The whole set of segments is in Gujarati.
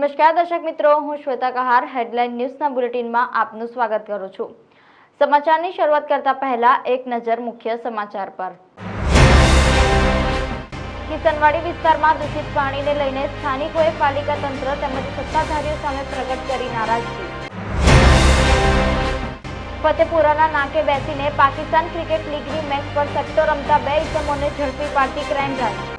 નમસ્કાર દર્શક મિત્રો, હું શ્વેતા કહાર હેડલાઇન ન્યૂઝના બુલેટિનમાં આપનું સ્વાગત કરું છું। સમાચારની શરૂઆત કરતા પહેલા એક નજર મુખ્ય સમાચાર પર। કિસનવાડી વિસ્તારમાં દૂષિત પાણીને લઈને સ્થાનિકોએ પાલિકા તંત્ર તેમજ સત્તાધારીઓ સામે પ્રગટ કરી નારાજગી। ફતેપુરાના નાકે બેસીને પાકિસ્તાન ક્રિકેટ લીગની મેચ પર સટ્ટો રમતા 2 ઇસમોને ઝડપી પાડતી ક્રાઇમ બ્રાન્ચ।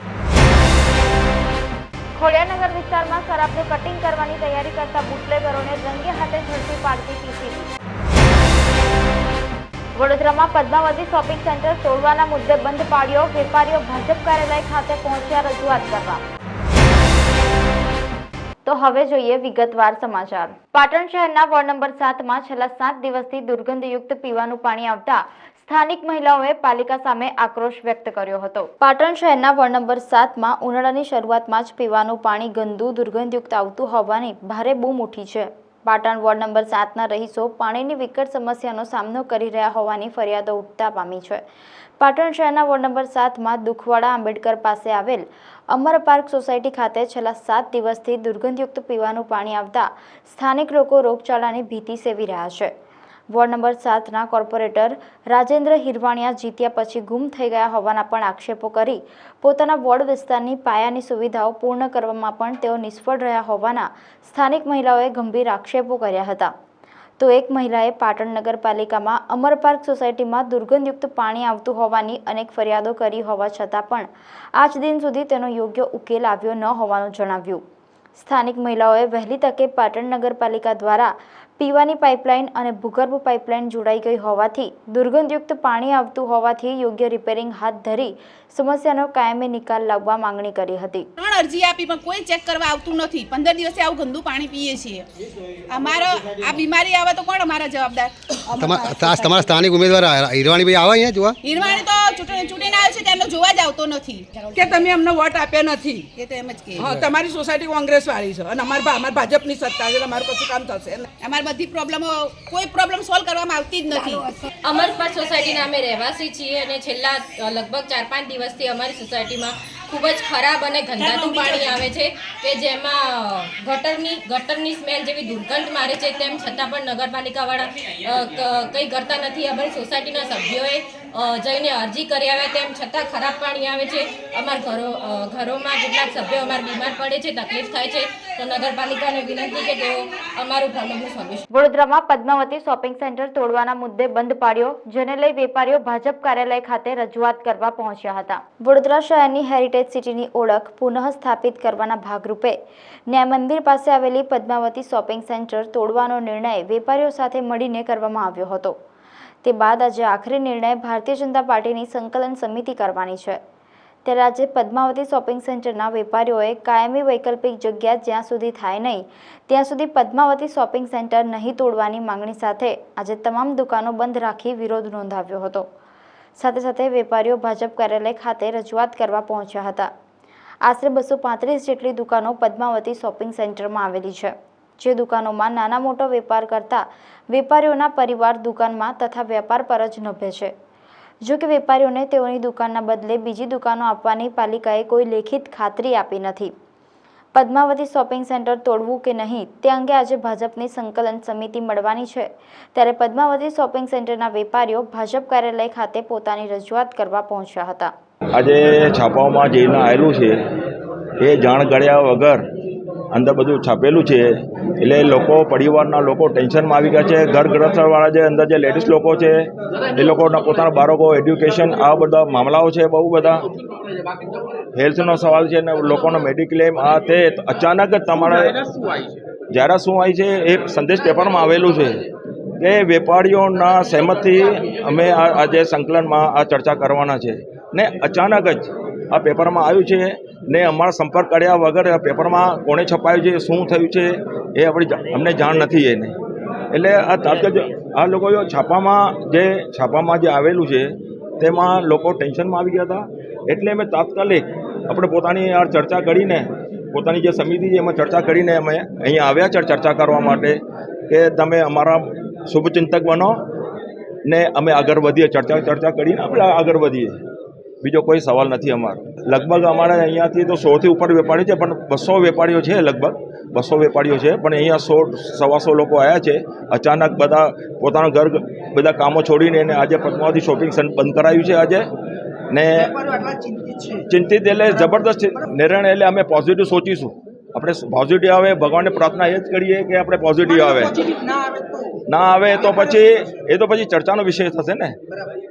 ખોડિયાનગર વિસ્તારમાં શરાબનું કટિંગ કરવાની તૈયારી કરતા બુટલેગરોને રંગે હાથે ઝડપી પાડતી પીસીબી। વડોદરામાં પદ્માવતી શોપિંગ સેન્ટર તોડવાના મુદ્દે બંધ પાડ્યો, વેપારીઓ ભાજપ કાર્યાલય ખાતે પહોંચ્યા રજૂઆત કરવા। તો હવે જોઈએ વિગતવાર સમાચાર। પાટણ શહેરના વોર્ડ નંબર 7માં છેલ્લા 7 દિવસથી દુર્ગંધયુક્ત પીવાનું પાણી આવતા સ્થાનિક મહિલાઓએ પાલિકા સામે આક્રોશ વ્યક્ત કર્યો હતો। પાટણ શહેરના વોર્ડ નંબર 7માં ઉનાળાની શરૂઆતમાં જ પીવાનું પાણી ગંદુ દુર્ગંધયુક્ત આવતું હોવાની ભારે બૂમ ઉઠી છે। પાટણ વોર્ડ નંબર 7ના રહીશો પાણીની વિકટ સમસ્યાનો સામનો કરી રહ્યા હોવાની ફરિયાદો ઉઠતા પામી છે। પાટણ શહેરના વોર્ડ નંબર 7માં દુખવાડા આંબેડકર પાસે આવેલ અમર પાર્ક સોસાયટી ખાતે છેલ્લા 7 દિવસથી દુર્ગંધયુક્ત પીવાનું પાણી આવતા સ્થાનિક લોકો રોગચાળાની ભીતિ સેવી રહ્યા છે। Ward number 7ના corporator Rajendra Hirvaniya જીત્યા પછી ગુમ થઈ ગયા હોવાના પણ આક્ષેપો કરી પોતાના વોર્ડ વિસ્તારની પાયાની સુવિધાઓ પૂર્ણ કરવામાં પણ તેઓ નિષ્ફળ રહ્યા હોવાના સ્થાનિક મહિલાઓએ ગંભીર આક્ષેપો કર્યા હતા। તો એક મહિલાએ પાટણ નગરપાલિકામાં અમર પાર્ક સોસાયટીમાં દુર્ગંધયુક્ત પાણી આવતું હોવાની અનેક ફરિયાદો કરી હોવા છતાં પણ આજ દિન સુધી તેનો યોગ્ય ઉકેલ આવ્યો ન હોવાનું જણાવ્યું। સ્થાનિક મહિલાઓએ વહેલી તકે પાટણ નગરપાલિકા દ્વારા પીવાની પાઇપલાઇન અને ભૂગર્ભ પાઇપલાઇન જોડાઈ ગઈ હોવાથી દુર્ગંધયુક્ત પાણી આવતું હોવાથી યોગ્ય રિપેરિંગ હાથ ધરી સમસ્યાનો કાયમી નિકાલ લાવવા માંગણી કરી હતી। ત્રણ અરજી આપી પણ કોઈ ચેક કરવા આવતું નથી। 15 દિવસે આવું ગંદુ પાણી પીએ છીએ। અમારો આ બીમારી આવે તો કોણ અમારા જવાબદાર? તમારા સ્થાનિક ઉમેદવાર હિરવાણીભાઈ આવે અહીંયા જોવા? હિરવાણી તો ચૂંટીને આવે છે તેનો જોવા જ આવતો નથી કે તમે અમને વોટ આપ્યા નથી। કે તો એમ જ કે હા, તમારી સોસાયટી કોંગ્રેસ વાળી છે અને અમારી ભાજપની સત્તા છે, અમારું કશું કામ થશે નહીં। અમારી બધી પ્રોબ્લેમો કોઈ પ્રોબ્લેમ સોલ્વ કરવામાં આવતી જ નથી। અમર પાર્ક સોસાયટીના અમે રહેવાસી છીએ અને છેલ્લા લગભગ 4-5 દિવસથી અમારી સોસાયટીમાં ખૂબ જ ખરાબ અને ગંધાતું પાણી આવે છે કે જેમાં ગટરની સ્મેલ જેવી દુર્ગંધ મારે છે। તેમ છતાં પણ નગરપાલિકાવાળા કંઈ કરતા નથી। અમારી સોસાયટીના સભ્યોએ જઈને અરજી કરી આવ્યા તેમ છતાં ખરાબ પાણી આવે છે। અમારા ઘરોમાં કેટલાક સભ્યો અમારે બીમાર પડે છે, તકલીફ થાય છે, તો નગરપાલિકાને વિનંતી કે તેઓ અમારું પ્રોબ્લેમનું સોલ્યુશન। વડોદરામાં પદ્માવતી શોપિંગ સેન્ટર તોડવાના મુદ્દે બંધ પાડ્યો, જેને લઈ વેપારીઓ ભાજપ કાર્યાલય ખાતે રજૂઆત કરવા પહોંચ્યા હતા। વડોદરા શહેરની હેરિટેજ સિટીની ઓળખ પુનઃ સ્થાપિત કરવાના ભાગરૂપે ન્યાય મંદિર પાસે આવેલી પદ્માવતી શોપિંગ સેન્ટર તોડવાનો નિર્ણય વેપારીઓ સાથે મળીને કરવામાં આવ્યો હતો। તે બાદ આજે આખરી નિર્ણય ભારતીય જનતા પાર્ટીની સંકલન સમિતિ કરવાની છે। ત્યારે આજે પદ્માવતી શોપિંગ સેન્ટરના વેપારીઓએ કાયમી વૈકલ્પિક જગ્યા જ્યાં સુધી થાય નહીં ત્યાં સુધી પદ્માવતી શોપિંગ સેન્ટર નહીં તોડવાની માંગણી સાથે આજે તમામ દુકાનો બંધ રાખી વિરોધ નોંધાવ્યો હતો। સાથે સાથે વેપારીઓ ભાજપ કાર્યાલય ખાતે રજૂઆત કરવા પહોંચ્યા હતા। આશરે 235 જેટલી દુકાનો પદ્માવતી શોપિંગ સેન્ટરમાં આવેલી છે, જે દુકાનોમાં નાના મોટો વેપાર કરતા વેપારીઓના પરિવાર દુકાનમાં તથા વેપાર પર જ નભે છે। જો કે વેપારીઓને તેઓની દુકાનના બદલે બીજી દુકાનો આપવાની પાલિકાએ કોઈ લેખિત ખાતરી આપી નથી। પદ્માવતી શોપિંગ સેન્ટર તોડવું કે નહીં તે અંગે આજે ભાજપની સંકલન સમિતિ મળવાની છે। ત્યારે પદ્માવતી શોપિંગ સેન્ટરના વેપારીઓ ભાજપ કાર્યાલય ખાતે પોતાની રજૂઆત કરવા પહોંચ્યા હતા। આજે છાપાઓમાં જઈને આવેલું છે એ જાણ કર્યા વગર અંદર બધું છાપેલું છે એટલે લોકો પરિવારના લોકો ટેન્શનમાં આવી ગયા છે। ઘર ગૃહસ્થવાળા જે અંદર જે લેડીઝ લોકો છે એ લોકોના પોતાના બાળકો એડ્યુકેશન આ બધા મામલાઓ છે, બહુ બધા હેલ્થનો સવાલ છે ને લોકોનો મેડિક્લેમ આ તે અચાનક જ તમારે જ્યારે શું આવી છે એક સંદેશ પેપરમાં આવેલું છે કે વેપારીઓના સહેમતથી અમે આજે સંકલનમાં આ ચર્ચા કરવાના છે ને અચાનક જ આ પેપરમાં આવ્યું છે ને અમારા સંપર્ક કર્યા વગર પેપરમાં કોણે છપાયું છે, શું થયું છે એ અમને જાણ નથી એને। એટલે આ તાત્કાલિક આ લોકો છાપામાં જે આવેલું છે તેમાં લોકો ટેન્શનમાં આવી ગયા હતા। એટલે અમે તાત્કાલિક આપણે પોતાની ચર્ચા કરીને પોતાની જે સમિતિ છે એમાં ચર્ચા કરીને અમે અહીંયા આવ્યા છે ચર્ચા કરવા માટે કે તમે અમારા શુભચિંતક બનો ને અમે આગળ વધીએ, ચર્ચા કરીને આપણે આગળ વધીએ। બીજો કોઈ સવાલ નથી અમારો. લગભગ અમારે અહીંયાથી તો 100થી ઉપર વેપારીઓ છે, પણ 200 વેપારીઓ છે, લગભગ 200 વેપારીઓ છે, પણ અહીંયા 100-125 લોકો આવ્યા છે. અચાનક બધા પોતાનું ઘર બધા કામો છોડીને એને આજે પદ્માવતી શોપિંગ સેન્ટર બંધ કરાવ્યું છે આજે. ને ચિંતિત એટલે જબરદસ્ત નિર્ણય, એટલે અમે પોઝિટિવ સોચીશું. આપણે પોઝિટિવ આવે, ભગવાનને પ્રાર્થના એ જ કરીએ કે આપણે પોઝિટિવ આવે. ના આવે તો પછી ચર્ચાનો વિષય થશે ને,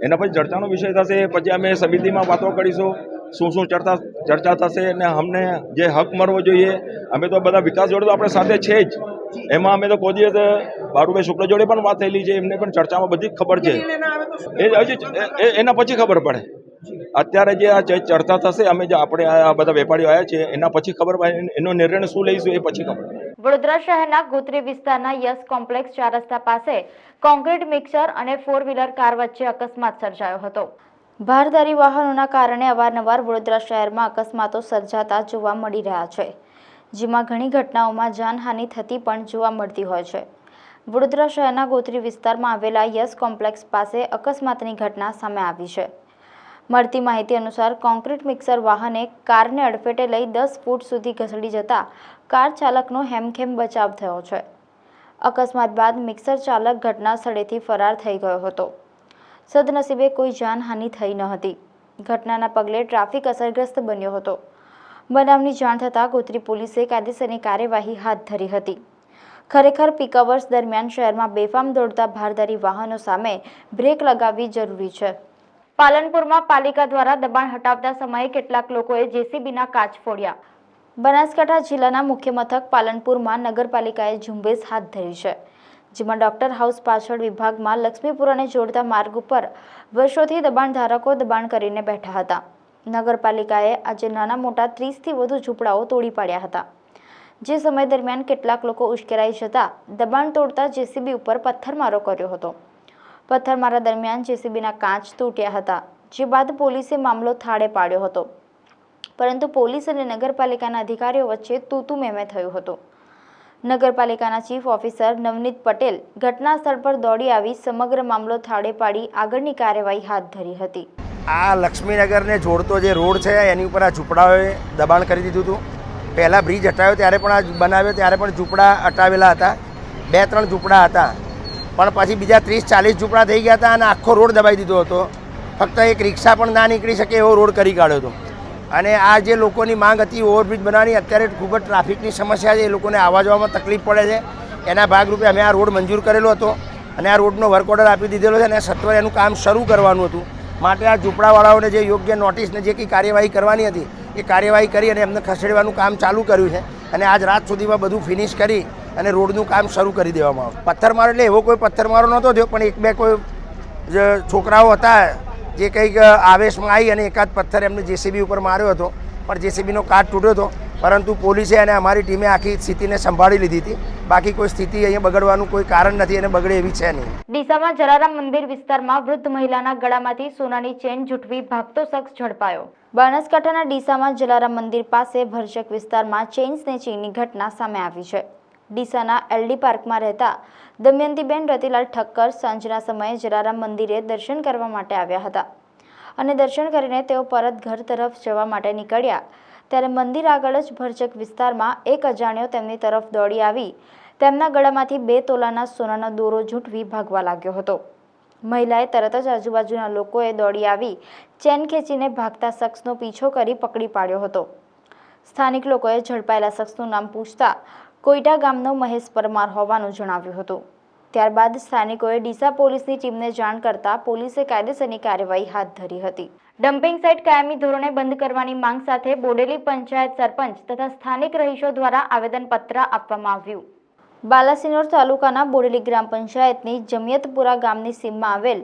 એના પછી ચર્ચાનો વિષય થશે. પછી અમે સમિતિમાં વાતો કરીશું શું ચર્ચા થશે, અને અમને જે હક મળવો જોઈએ. અમે તો બધા વિકાસ જોડે તો આપણે સાથે છે જ. એમાં અમે તો કોઈ દિવસ બારુભાઈ શુક્લ જોડે પણ વાત થયેલી છે, એમને પણ ચર્ચામાં બધી ખબર છે. એના પછી ખબર પડે. અત્યારે જે આ ચર્ચા થશે, અમે જે આપણે આ બધા વેપારીઓ આવ્યા છે એના પછી ખબર પડે, એનો નિર્ણય શું લઈશું એ પછી ખબર પડે. વડોદરા શહેરના ગોત્રી વિસ્તારના યસ કોમ્પ્લેક્સ 4 રસ્તા પાસે કોન્ક્રીટ મિક્સર અને 4 વ્હીલર કાર વચ્ચે અકસ્માત સર્જાયો હતો. ભારદારી વાહનોના કારણે અવારનવાર વડોદરા શહેરમાં અકસ્માતો સર્જાતા જોવા મળી રહ્યા છે, જેમાં ઘણી ઘટનાઓમાં જાનહાનિ થતી પણ જોવા મળતી હોય છે. વડોદરા શહેરના ગોત્રી વિસ્તારમાં આવેલા યસ કોમ્પ્લેક્સ પાસે અકસ્માતની ઘટના સામે આવી છે. મળતી માહિતી અનુસાર કોન્ક્રીટ મિક્સર વાહને કારને અડફેટે લઈ 10 ફૂટ સુધી ઘસડી જતા કાર ચાલકનો હેમખેમ બચાવ થયો છે. અકસ્માત બાદ મિક્સર ચાલક ઘટના સ્થળેથી ફરાર થઈ ગયો હતો. સદનસીબે કોઈ જાનહાનિ થઈ ન હતી. ઘટનાના પગલે ટ્રાફિક અસરગ્રસ્ત બન્યો હતો. બનાવની જાણ થતાં ગોત્રી પોલીસે કાયદેસરની કાર્યવાહી હાથ ધરી હતી. ખરેખર પીક અવર્સ દરમિયાન શહેરમાં બેફામ દોડતા ભારદારી વાહનો સામે બ્રેક લગાવવી જરૂરી છે. પાલનપુરમાં પાલિકા દ્વારા દબાણ હટાવતા સમયે કેટલાક લોકોએ જેસીબીના કાચ ફોડ્યા. બનાસકાંઠા જિલ્લાના મુખ્ય મથક પાલનપુરમાં નગરપાલિકાએ ઝુંબેશ હાથ ધરી છે, જેમાં ડોક્ટર હાઉસ પાછળ વિભાગમાં લક્ષ્મીપુરાને જોડતા માર્ગ ઉપર વર્ષોથી દબાણ ધારકો દબાણ કરીને બેઠા હતા. નગરપાલિકાએ આજે નાના મોટા 30થી વધુ ઝૂંપડાઓ તોડી પાડ્યા હતા. જે સમય દરમિયાન કેટલાક લોકો ઉશ્કેરાઈ જતા દબાણ તોડતા જેસીબી ઉપર પથ્થરમારો કર્યો હતો. પથ્થરમારા દરમિયાન જેસીબીના કાચ તૂટ્યા હતા, જે બાદ પોલીસે મામલો થાળે પાડ્યો હતો, પરંતુ પોલીસ અને નગરપાલિકાના અધિકારીઓ વચ્ચે તૂતુ મેમે થયું હતું. નગરપાલિકાના ચીફ ઓફિસર નવનીત પટેલ ઘટના સ્થળ પર દોડી આવી સમગ્ર મામલો થાળે પાડી આગળની કાર્યવાહી હાથ ધરી હતી. આ લક્ષ્મીનગરને જોડતો જે રોડ છે એની ઉપર આ ઝૂંપડાઓએ દબાણ કરી દીધું હતું. પહેલાં બ્રિજ હટાવ્યો ત્યારે પણ આ બનાવ્યો ત્યારે પણ ઝૂંપડા હટાવેલા હતા, 2-3 ઝૂંપડા હતા, પણ પછી બીજા 30-40 ઝૂંપડા થઈ ગયા હતા અને આખો રોડ દબાઈ દીધો હતો. ફક્ત એક રિક્ષા પણ ના નીકળી શકે એવો રોડ કરી કાઢ્યો હતો. અને આ જે લોકોની માંગ હતી ઓવરબ્રિજ બનાવવાની, અત્યારે ખૂબ જ ટ્રાફિકની સમસ્યા છે, એ લોકોને આવવા જવામાં તકલીફ પડે છે. એના ભાગરૂપે અમે આ રોડ મંજૂર કરેલો હતો અને આ રોડનો વર્ક ઓર્ડર આપી દીધેલો છે અને સત્વરે એનું કામ શરૂ કરવાનું હતું. માટે આ ઝૂંપડાવાળાઓને જે યોગ્ય નોટિસને જે કંઈ કાર્યવાહી કરવાની હતી એ કાર્યવાહી કરી અને એમને ખસેડવાનું કામ ચાલુ કર્યું છે અને આજ રાત સુધીમાં બધું ફિનિશ કરી અને રોડનું કામ શરૂ કરી દેવામાં આવ્યું. પથ્થરમારો એટલે એવો કોઈ પથ્થરમારો નહોતો થયો, પણ 1-2 કોઈ છોકરાઓ હતા જે કંઈક આવેશમાં આવી અને એકાદ પથ્થર એમને જેસીબી ઉપર માર્યો હતો, પણ જેસીબીનો કાચ તૂટ્યો હતો. પરંતુ પોલીસે અને અમારી ટીમે આખી સ્થિતિને સંભાળી લીધી હતી. બાકી કોઈ સ્થિતિ અહીંયા બગડવાનું કોઈ કારણ નથી અને બગડે એવી છે નહીં. ડીસામાં જલારામ મંદિર વિસ્તારમાં વૃદ્ધ મહિલાના ગળામાંથી સોનાની ચેન ઝૂંટવી ભાગતો શખ્સ ઝડપાયો. બનાસકાંઠાના ડીસામાં જલારામ મંદિર પાસે ભરચક વિસ્તારમાં ચેઇન સ્નેચિંગની ઘટના સામે આવી છે. ડીસાના એલડી પાર્કમાં રહેતા દમયંતીબેન રતિલાલ ઠક્કર સાંજના સમયે જલારામ મંદિરે દર્શન કરવા માટે આવ્યા હતા અને દર્શન કરીને તેઓ પરત ઘર તરફ જવા માટે નીકળ્યા ત્યારે મંદિર આગળ જ ભરચક વિસ્તારમાં એક અજાણ્યો તેમની તરફ દોડી આવી તેમના ગળામાંથી 2 તોલાના સોનાનો દોરો ઝૂંટવી ભાગવા લાગ્યો હતો. મહિલાએ તરત જ આજુબાજુના લોકોએ દોડી આવી ચેન ખેંચીને ભાગતા શખ્સનો પીછો કરી પકડી પાડ્યો હતો. સ્થાનિક લોકોએ ઝડપાયેલા શખ્સનું નામ પૂછતા કોઈટા ગામનો મહેશ પરમાર હોવાનું જણાવ્યું હતું. ત્યારબાદ સ્થાનિકોએ ડીસા પોલીસની ટીમને જાણ કરતા પોલીસે કાયદેસરની કાર્યવાહી હાથ ધરી હતી. ડમ્પિંગ સાઇટ કાયમી ધોરણે બંધ કરવાની માંગ સાથે બોડેલી પંચાયત સરપંચ તથા સ્થાનિક રહીશો દ્વારા આવેદનપત્ર આપવામાં આવ્યું. બાલાસિનોર તાલુકાના બોડેલી ગ્રામ પંચાયતની જમિયતપુરા ગામની સીમમાં આવેલ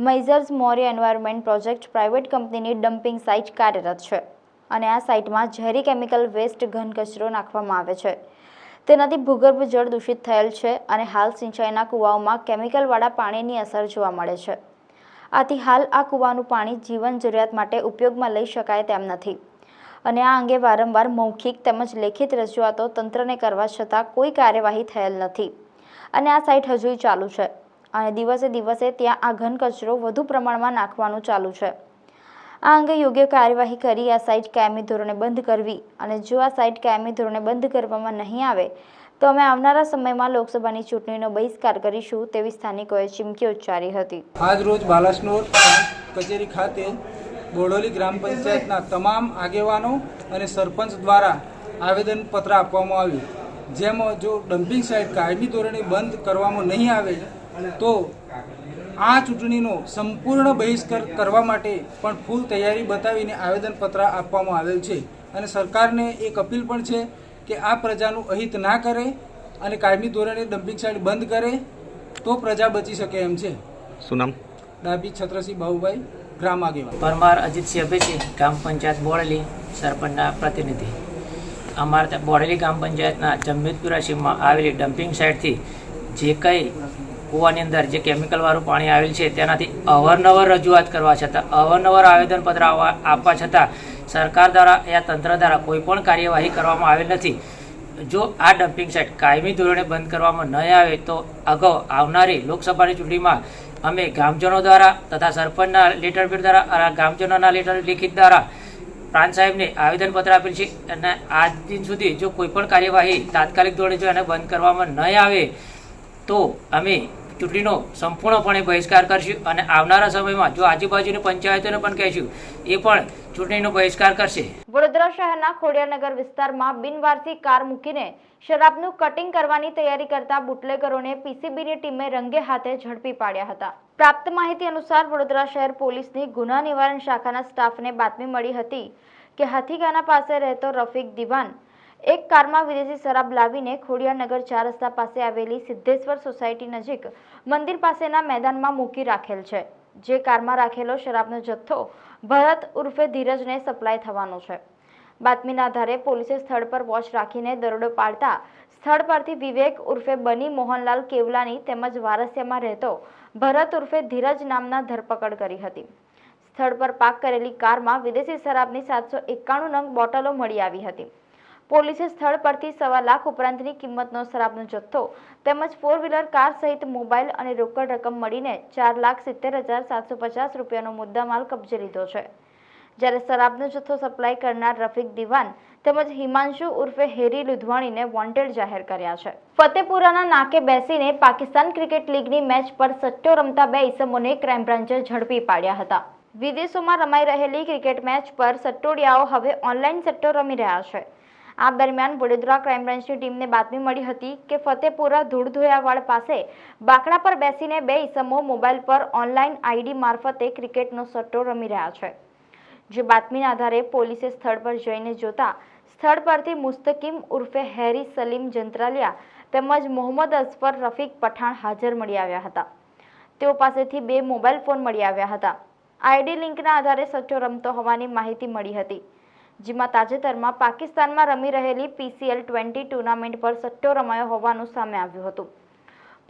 મૈઝર્સ મૌર્ય એન્વાયરમેન્ટ પ્રોજેક્ટ પ્રાઇવેટ કંપનીની ડમ્પિંગ સાઇટ કાર્યરત છે અને આ સાઇટમાં ઝેરી કેમિકલ વેસ્ટ ઘન કચરો નાખવામાં આવે છે. તેનાથી ભૂગર્ભ જળ દૂષિત થયેલ છે અને હાલ સિંચાઈના કૂવાઓમાં કેમિકલવાળા પાણીની અસર જોવા મળે છે. આથી હાલ આ કૂવાનું પાણી જીવન જરૂરિયાત માટે ઉપયોગમાં લઈ શકાય તેમ નથી અને આ અંગે વારંવાર મૌખિક તેમજ લેખિત રજૂઆતો તંત્રને કરવા છતાં કોઈ કાર્યવાહી થયેલ નથી અને આ સાઇટ હજુય ચાલુ છે અને દિવસે દિવસે ત્યાં આ ઘન કચરો વધુ પ્રમાણમાં નાખવાનું ચાલુ છે. આ અંગે યોગ્ય કાર્યવાહી કરી આ સાઇટ કાયમી ધોરણે બંધ કરવી અને જો આ સાઇટ કાયમી ધોરણે બંધ કરવામાં નહીં આવે તો અમે આવનારા સમયમાં લોકસભાની ચૂંટણીનો બહિષ્કાર કરીશું તેવી સ્થાનિકોએ ચીમકી ઉચ્ચારી હતી. આજ રોજ બાલાસનોર કચેરી ખાતે બોડોલી ગ્રામ પંચાયતના તમામ આગેવાનો અને સરપંચ દ્વારા આવેદનપત્ર આપવામાં આવ્યું, જેમાં જો ડમ્પિંગ સાઇટ કાયમી ધોરણે બંધ કરવામાં નહીં આવે તો આ ચૂંટણીનો સંપૂર્ણ બહિષ્કાર કરવા માટે પણ ફૂલ તૈયારી બતાવીને આવેદનપત્ર આપવામાં આવેલ છે. અને સરકારને એક અપીલ પણ છે કે આ પ્રજાનું અહિત ના કરે અને કાયમી ધોરણે ડમ્પિંગ સાઇટ બંધ કરે તો પ્રજા બચી શકે એમ છે. શું નામ? ડાબી છત્રસિંહ બાબુભાઈ, ગ્રામ આગેવાન. પરમાર અજીતસિંહ અભયસિંહ, ગ્રામ પંચાયત બોડેલી, સરપંચના પ્રતિનિધિ. અમારા બોડેલી ગ્રામ પંચાયતના જમવેદપુરા સીમમાં આવેલી ડમ્પિંગ સાઇટથી જે કંઈ કૂવાની અંદર જે કેમિકલવાળું પાણી આવેલ છે તેનાથી અવારનવાર રજૂઆત કરવા છતાં, અવારનવાર આવેદનપત્ર આપવા છતાં સરકાર દ્વારા યા તંત્ર દ્વારા કોઈ પણ કાર્યવાહી કરવામાં આવેલ નથી. જો આ ડમ્પિંગ સાઇટ કાયમી ધોરણે બંધ કરવામાં નહીં આવે તો અગાઉ આવનારી લોકસભાની ચૂંટણીમાં અમે ગામજનો દ્વારા તથા સરપંચના લેટર દ્વારા, ગામજનોના લેટર લિખિત દ્વારા પ્રાંત સાહેબને આવેદનપત્ર આપેલ છે અને આજ દિન સુધી જો કોઈ પણ કાર્યવાહી તાત્કાલિક ધોરણે જો એને બંધ કરવામાં નહીં આવે તો અમે ચૂંટણીનો સંપૂર્ણપણે બહિષ્કાર કરશું અને આવનારા સમયમાં જો આજુબાજુની પંચાયતોને પણ કહીશું એ પણ ચૂંટણીનો બહિષ્કાર કરશે. વડોદરા શહેરના ખોડિયારનગર વિસ્તારમાં બિનવારસી કાર મૂકીને શરાબનું કટિંગ કરવાની તૈયારી કરતા બુટલેગરોને પીસીબીની ટીમે રંગે હાથે ઝડપી પાડ્યા હતા. પ્રાપ્ત માહિતી અનુસાર વડોદરા શહેર પોલીસની ગુના નિવારણ શાખાના સ્ટાફને બાતમી મળી હતી કે હાથીગાના પાસે રહેતો રફીક દિવાન એક કારમાં વિદેશી શરાબ લાવીને ખોડિયારનગર 4 રસ્તા પાસે આવેલી સિદ્ધેશ્વર સોસાયટી નજીક મંદિર પાસેના મેદાનમાં મૂકી રાખેલ છે. જે કારમાં રાખેલો શરાબનો જથ્થો ભરત ઉર્ફે ધીરજને સપ્લાય થવાનો છે. બાતમીના આધારે પોલીસે સ્થળ પર વોચ રાખીને દરોડો પાડતા સ્થળ પરથી વિવેક ઉર્ફે બની મોહનલાલ કેવલાની તેમજ વારસિયામાં રહેતો ભરત ઉર્ફે ધીરજ નામના ધરપકડ કરી હતી. સ્થળ પર પાક કરેલી કારમાં વિદેશી શરાબની 791 નંગ બોટલો મળી આવી હતી. પોલીસે સ્થળ પરથી ₹1.25 લાખ ઉપરાંતની કિંમતનો શરાબનો જથ્થો તેમજ 4 વ્હીલર કાર સહિત મોબાઈલ અને રોકડ રકમ મળીને ₹4,70,750 રૂપિયાનો મુદ્દામાલ કબજે લીધો છે. જ્યારે શરાબનો જથ્થો સપ્લાય કરનાર રફીક દિવાન તેમજ હિમાંશુ ઉર્ફે હેરી લુધવાણીને વોન્ટેડ જાહેર કર્યા છે. ફતેપુરાના નાકે બેસીને પાકિસ્તાન ક્રિકેટ લીગની મેચ પર સટ્ટો રમતા 2 ઈસમોને ક્રાઇમ બ્રાન્ચે ઝડપી પાડ્યા હતા. વિદેશોમાં રમાઈ રહેલી ક્રિકેટ મેચ પર સટ્ટોડિયાઓ હવે ઓનલાઈન સટ્ટો રમી રહ્યા છે. આ દરમિયાન વડોદરા ક્રાઇમ બ્રાન્ચની ટીમને બાતમી મળી હતી કે ફતેપુરા ધૂળધોયાવાડ પાસે બાકડા પર બેસીને 2 ઈસમો મોબાઈલ પર ઓનલાઈન આઈડી મારફતે ક્રિકેટનો સટ્ટો રમી રહ્યા છે. જે બાતમીના આધારે પોલીસે સ્થળ પર જઈને જોતા સ્થળ પરથી મુસ્તકીમ ઉર્ફે હેરી સલીમ જંત્રાલિયા તેમજ મોહમ્મદ અસફર રફીક પઠાણ હાજર મળી આવ્યા હતા. તેઓ પાસેથી 2 મોબાઈલ ફોન મળી આવ્યા હતા. આઈડી લિંકના આધારે સટ્ટો રમતો હોવાની માહિતી મળી હતી. જેમાં તાજેતરમાં પાકિસ્તાનમાં રમી રહેલી PCL 20 ટુર્નામેન્ટ પર સટ્ટો રમાયો હોવાનું સામે આવ્યું હતું.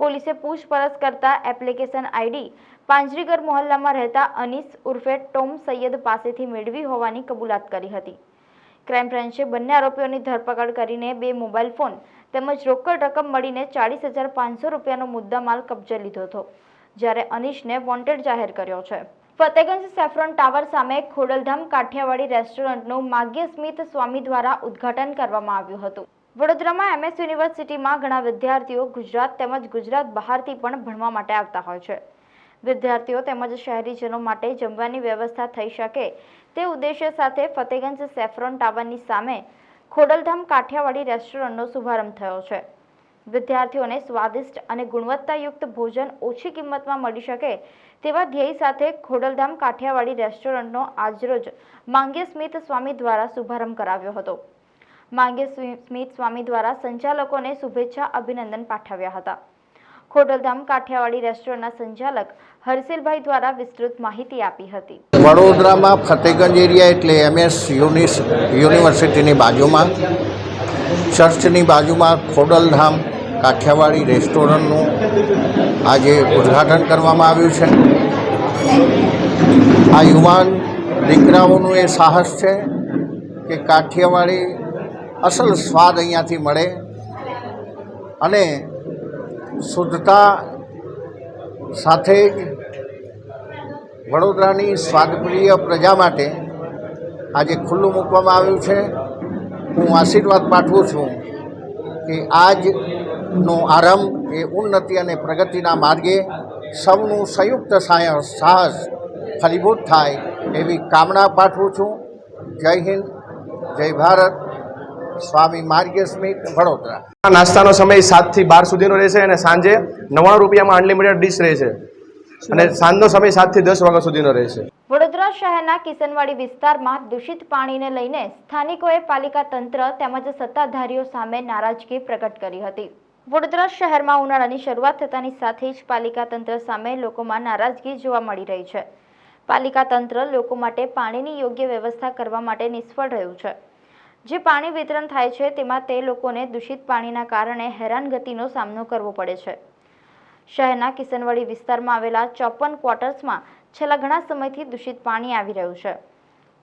પોલીસે પૂછપરછ કરતા એપ્લિકેશન આઈડી પાંજરીગર મોહલ્લામાં રહેતા અનીસ ઉર્ફે ટોમ સૈયદ પાસેથી મેળવી હોવાની કબૂલાત કરી હતી. ક્રાઇમ બ્રાન્ચે બંને આરોપીઓની ધરપકડ કરીને 2 મોબાઈલ ફોન તેમજ રોકડ રકમ મળીને 40,500 રૂપિયાનો મુદ્દામાલ કબજે લીધો હતો. જ્યારે અનીશને વોન્ટેડ જાહેર કર્યો છે. ફતેગંજ સેફ્રોન ટાવર સામે ખોડલધામ કાઠિયાવાડી રેસ્ટોરન્ટનું માગ્ય સ્મિત સ્વામી દ્વારા ઉદ્ઘાટન કરવામાં આવ્યું હતું. વડોદરામાં MS યુનિવર્સિટીમાં ઘણા વિદ્યાર્થીઓ ગુજરાત તેમજ ગુજરાત બહારથી પણ ભણવા માટે આવતા હોય છે. વિદ્યાર્થીઓ તેમજ શહેરીજનો માટે જમવાની વ્યવસ્થા થઈ શકે તે ઉદ્દેશ્ય સાથે ફતેગંજ સેફ્રોન ટાવરની સામે ખોડલધામ કાઠિયાવાડી રેસ્ટોરન્ટનો શુભારંભ થયો છે. વિદ્યાર્થીઓને સ્વાદિષ્ટ અને ગુણવત્તાયુક્ત ભોજન ઓછી કિંમતમાં મળી શકે તેવા ધ્યેય સાથે ખોડલધામ કાઠિયાવાડી રેસ્ટોરન્ટનો આજરોજ માંગ્ય સ્મિત સ્વામી દ્વારા શુભારંભ કરાવ્યો હતો. માંગ્ય સ્મિત સ્વામી દ્વારા સંચાલકોને શુભેચ્છા અભિનંદન પાઠવ્યા હતા. ખોડલધામ કાઠિયાવાડી રેસ્ટોરન્ટના સંચાલક હર્ષિલભાઈ દ્વારા વિસ્તૃત માહિતી આપી હતી. વડોદરામાં ફતેગંજ એરિયા એટલે MS યુનિવર્સિટીની બાજુમાં ચર્ચની બાજુમાં ખોડલધામ કાઠિયાવાડી રેસ્ટોરન્ટનું આજે ઉદ્ઘાટન કરવામાં આવ્યું છે. આ યુવાન દીકરાઓનું એ સાહસ છે કે કાઠિયાવાડી અસલ સ્વાદ અહીંયાથી મળે અને શુદ્ધતા સાથે જ વડોદરાની સ્વાદપ્રિય પ્રજા માટે આજે ખુલ્લું મૂકવામાં આવ્યું છે. હું આશીર્વાદ પાઠવું છું કે આજનો આરંભ એ ઉન્નતિ અને પ્રગતિના માર્ગે સૌનું સંયુક્ત સાહસ ફલીભૂત થાય એવી કામના પાઠવું છું. જય હિન્દ, જય ભારત. સ્વામી માર્ગીય સ્મિત, વડોદરા. નાસ્તાનો સમય 7 થી 12 સુધીનો રહેશે અને સાંજે 99 રૂપિયામાં અનલિમિટેડ ડીશ રહેશે અને સાંજનો સમય 7 થી 10 વાગ્યા સુધીનો રહેશે. વડોદરા શહેરના કિશનવાડી વિસ્તારમાં દૂષિત પાણીને લઈને સ્થાનિકોએ પાલિકા તંત્ર તેમજ સત્તાધારીઓ સામે નારાજગી પ્રગટ કરી હતી. વડોદરા શહેરમાં ઉનાળાની શરૂઆત થતાની સાથે જ પાલિકા તંત્ર સામે લોકોમાં નારાજગી જોવા મળી રહી છે. પાલિકા તંત્ર લોકો માટે પાણીની યોગ્ય વ્યવસ્થા કરવા માટે નિષ્ફળ રહ્યું છે. જે પાણી વિતરણ થાય છે તેમાં તે લોકોને દૂષિત પાણીના કારણે હેરાનગતિનો સામનો કરવો પડે છે. શહેરના કિશનવાડી વિસ્તારમાં આવેલા 54 ક્વાર્ટર્સમાં છેલ્લા ઘણા સમયથી દૂષિત પાણી આવી રહ્યું છે.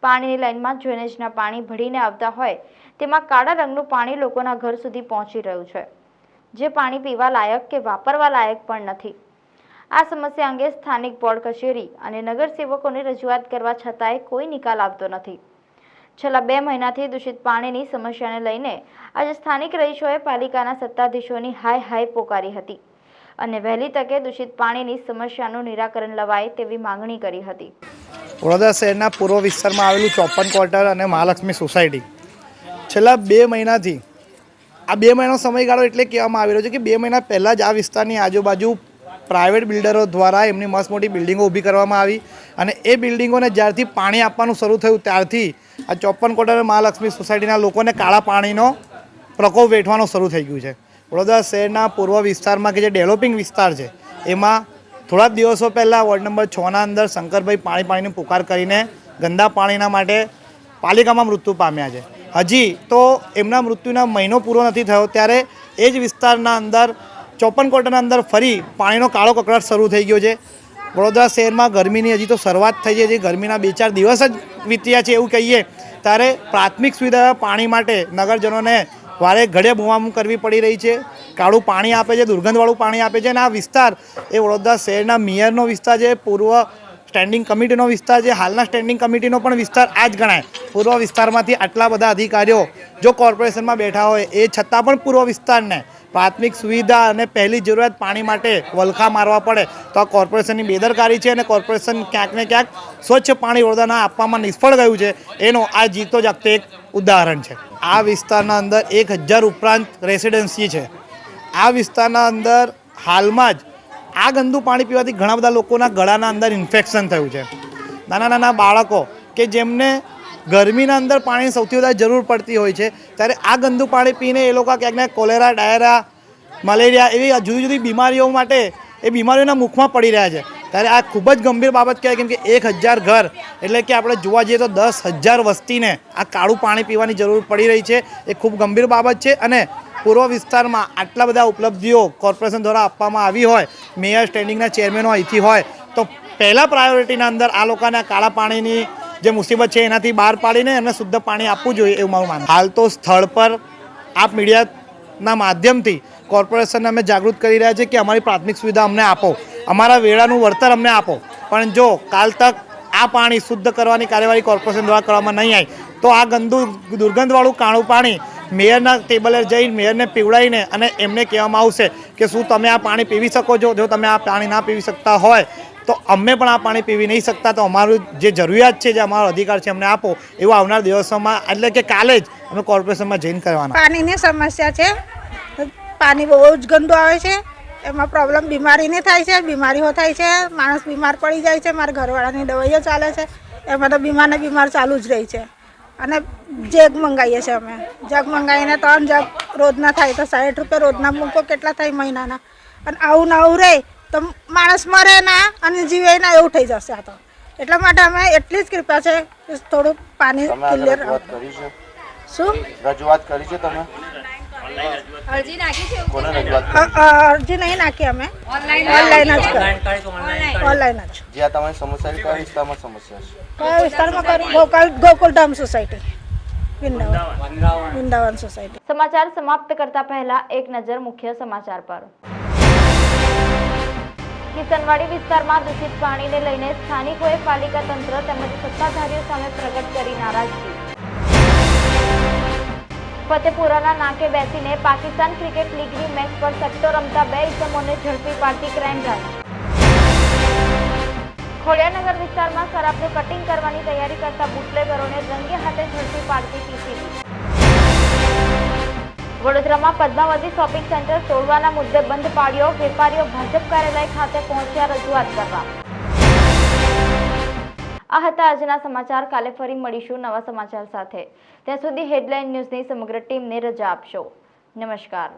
પાણીની લાઇનમાં ડ્રેનેજના પાણી ભળીને આવતા હોય તેમાં કાળા રંગનું પાણી લોકોના ઘર સુધી પહોંચી રહ્યું છે, જે પાણી પીવા લાયક કે વાપરવા લાયક પણ નથી. આ સમસ્યા અંગે સ્થાનિક બોર્ડ કચેરી અને નગરસેવકોને રજૂઆત કરવા છતાંય કોઈ નિકાલ આવતો નથી. છેલ્લા 2 મહિનાથી દૂષિત પાણીની સમસ્યાને લઈને આજે સ્થાનિક રહીશોએ પાલિકાના સત્તાધીશોની હાય પોકારી હતી અને વહેલી તકે દૂષિત પાણીની સમસ્યાનું નિરાકરણ લવાય તેવી માંગણી કરી હતી. વડોદરા શહેરના પૂર્વ વિસ્તારમાં આવેલું 54 ક્વાર્ટર અને મહાલક્ષ્મી સોસાયટી છેલ્લા 2 મહિનાથી આ 2 મહિનાનો સમયગાળો એટલે કહેવામાં આવી રહ્યો છે કે 2 મહિના પહેલાં જ આ વિસ્તારની આજુબાજુ પ્રાઇવેટ બિલ્ડરો દ્વારા એમની મસ્ત મોટી બિલ્ડિંગો ઊભી કરવામાં આવી અને એ બિલ્ડિંગોને જ્યારથી પાણી આપવાનું શરૂ થયું ત્યારથી આ 54 ક્વાર્ટર મહાલક્ષ્મી સોસાયટીના લોકોને કાળા પાણીનો પ્રકોપ વેઠવાનો શરૂ થઈ ગયું છે. વડોદરા શહેરના પૂર્વ વિસ્તારમાં કે જે ડેવલપિંગ વિસ્તાર છે એમાં થોડા દિવસો પહેલાં વોર્ડ નંબર 6ના અંદર શંકરભાઈ પાણીની પુકાર કરીને ગંદા પાણીના માટે પાલિકામાં મૃત્યુ પામ્યા છે. હજી તો એમના મૃત્યુના મહિનો પૂરો નથી થયો ત્યારે એ જ વિસ્તારના અંદર 54 ક્વાર્ટરના અંદર ફરી પાણીનો કાળો કકળાટ શરૂ થઈ ગયો છે. વડોદરા શહેરમાં ગરમીની હજી તો શરૂઆત થઈ છે. હજી ગરમીના 2-4 દિવસ જ વીત્યા છે એવું કહીએ ત્યારે પ્રાથમિક સુવિધા પાણી માટે નગરજનોને વારે ઘડે બૂમાબૂમ કરવી પડી રહી છે. કાળું પાણી આપે છે, દુર્ગંધવાળું પાણી આપે છે અને આ વિસ્તાર એ વડોદરા શહેરના મેયરનો વિસ્તાર છે, પૂર્વ સ્ટેન્ડિંગ કમિટીનો વિસ્તાર છે, હાલના સ્ટેન્ડિંગ કમિટીનો પણ વિસ્તાર આ જ ગણાય. પૂર્વ વિસ્તારમાંથી આટલા બધા અધિકારીઓ જો કોર્પોરેશનમાં બેઠા હોય એ છતાં પણ પૂર્વ વિસ્તારને પ્રાથમિક સુવિધા અને પહેલી જરૂરિયાત પાણી માટે વલખા મારવા પડે તો આ કોર્પોરેશનની બેદરકારી છે અને કોર્પોરેશન ક્યાંક ને ક્યાંક સ્વચ્છ પાણી વડોદરાના આપવામાં નિષ્ફળ ગયું છે. એનો આ જીતો જાગતો એક ઉદાહરણ છે. આ વિસ્તારના અંદર 1000 ઉપરાંત રેસિડેન્સી છે. આ વિસ્તારના અંદર હાલમાં જ આ ગંદુ પાણી પીવાથી ઘણા બધા લોકોના ગળાના અંદર ઇન્ફેક્શન થયું છે. નાના બાળકો કે જેમને ગરમીના અંદર પાણીની સૌથી વધારે જરૂર પડતી હોય છે ત્યારે આ ગંદુ પાણી પીને એ લોકો ક્યાંક ને કોલેરા, ડાયરા, મલેરિયા એવી જુદી જુદી બીમારીઓ માટે એ બીમારીઓના મુખમાં પડી રહ્યા છે. ત્યારે આ ખૂબ જ ગંભીર બાબત કહેવાય કેમ કે 1000 ઘર એટલે કે આપણે જોવા જઈએ તો 10,000 વસ્તીને આ કાળું પાણી પીવાની જરૂર પડી રહી છે. એ ખૂબ ગંભીર બાબત છે અને પૂર્વ વિસ્તારમાં આટલા બધા ઉપલબ્ધિઓ કોર્પોરેશન દ્વારા આપવામાં આવી હોય, મેયર સ્ટેન્ડિંગના ચેરમેનો અહીંથી હોય તો પહેલાં પ્રાયોરિટીના અંદર આ લોકોને કાળા પાણીની જે મુસીબત છે એનાથી બહાર પાડીને એમને શુદ્ધ પાણી આપવું જોઈએ એવું મારું માનવું. હાલ તો સ્થળ પર આપ મીડિયાના માધ્યમથી કોર્પોરેશનને અમે જાગૃત કરી રહ્યા છીએ કે અમારી પ્રાથમિક સુવિધા અમને આપો, અમારા વેળાનું વળતર અમને આપો. પણ જો કાલ તક આ પાણી શુદ્ધ કરવાની કાર્યવાહી કોર્પોરેશન દ્વારા કરવામાં નહીં આવી તો આ ગંદુ દુર્ગંધવાળું કાળું પાણી મેયરના ટેબલે જઈને મેયરને પીવડાવીને અને એમને કહેવામાં આવશે કે શું તમે આ પાણી પીવી શકો છો? જો તમે આ પાણી ના પીવી શકતા હોય તો અમે પણ આ પાણી પીવી નહીં શકતા, તો અમારું જે જરૂરિયાત છે, જે અમારો અધિકાર છે અમને આપો એવું આવનાર દિવસોમાં એટલે કે કાલે જ અમે કોર્પોરેશનમાં જઈને કરવાના. પાણીની સમસ્યા છે. પાણી બહુ જ ગંદુ આવે છે. એમાં પ્રોબ્લેમ બીમારીને થાય છે, બીમારીઓ થાય છે, માણસ બીમાર પડી જાય છે. મારા ઘરવાળાની દવાઈઓ ચાલે છે એમાં તો બીમાર ચાલુ જ રહી છે. અને જગ મંગાવીએ છીએ અમે. જગ મંગાવીને 3 જગ રોજના થાય તો 60 રૂપિયા રોજના મૂકો કેટલા થાય મહિનાના. અને આવું ને આવું રહે તો માણસ મરે ના અને જીવે ના એવું થઈ જશે. આ તો એટલા માટે અમે એટલી જ કૃપા છે કે થોડું પાણી ક્લિયર. શું રજૂઆત કરી છે તમે? અરજી નાખી છે? અરજી નહીં નાખી અમે, ઓનલાઈન જ કરી. ઓનલાઈન જ. જ્યાં તમારી સમસ્યા કયા વિસ્તારમાં સમસ્યા છે? કયા વિસ્તારમાં કરું? Gokuldham society, Vrindavan society. સમાચાર સમાપ્ત કરતા પહેલા એક નજર મુખ્ય સમાચાર પર. કિસનવાડી વિસ્તારમાં દૂષિત પાણીને લઈને સ્થાનિકોએ પાલિકા તંત્ર તેમજ સત્તાધારીઓ સામે પ્રગટ કરી નારાજગી. ફતેપુરાના નાકે બેસીને પાકિસ્તાન ક્રિકેટ લીગની મેચ પર સટ્ટો રમતા 2 ઇસમોને ઝડપી પાડતી ક્રાઇમ બ્રાન્ચ. ખોડિયારનગર વિસ્તારમાં શરાબનું કટિંગ કરવાની તૈયારી કરતા બુટલેગરોને રંગે હાથે ઝડપી પાડતી પીસીબી. વડોદરામાં પદ્માવતી શોપિંગ સેન્ટર તોડવાના મુદ્દે બંધ પાડ્યો. વેપારીઓ ભાજપ કાર્યાલય ખાતે પહોંચ્યા રજૂઆત કરવા. આ હતા આજના સમાચાર. કાલે ફરી મળીશું નવા સમાચાર સાથે. ત્યાં સુધી હેડલાઇન ન્યૂઝની સમગ્ર ટીમને રજા આપશો. નમસ્કાર.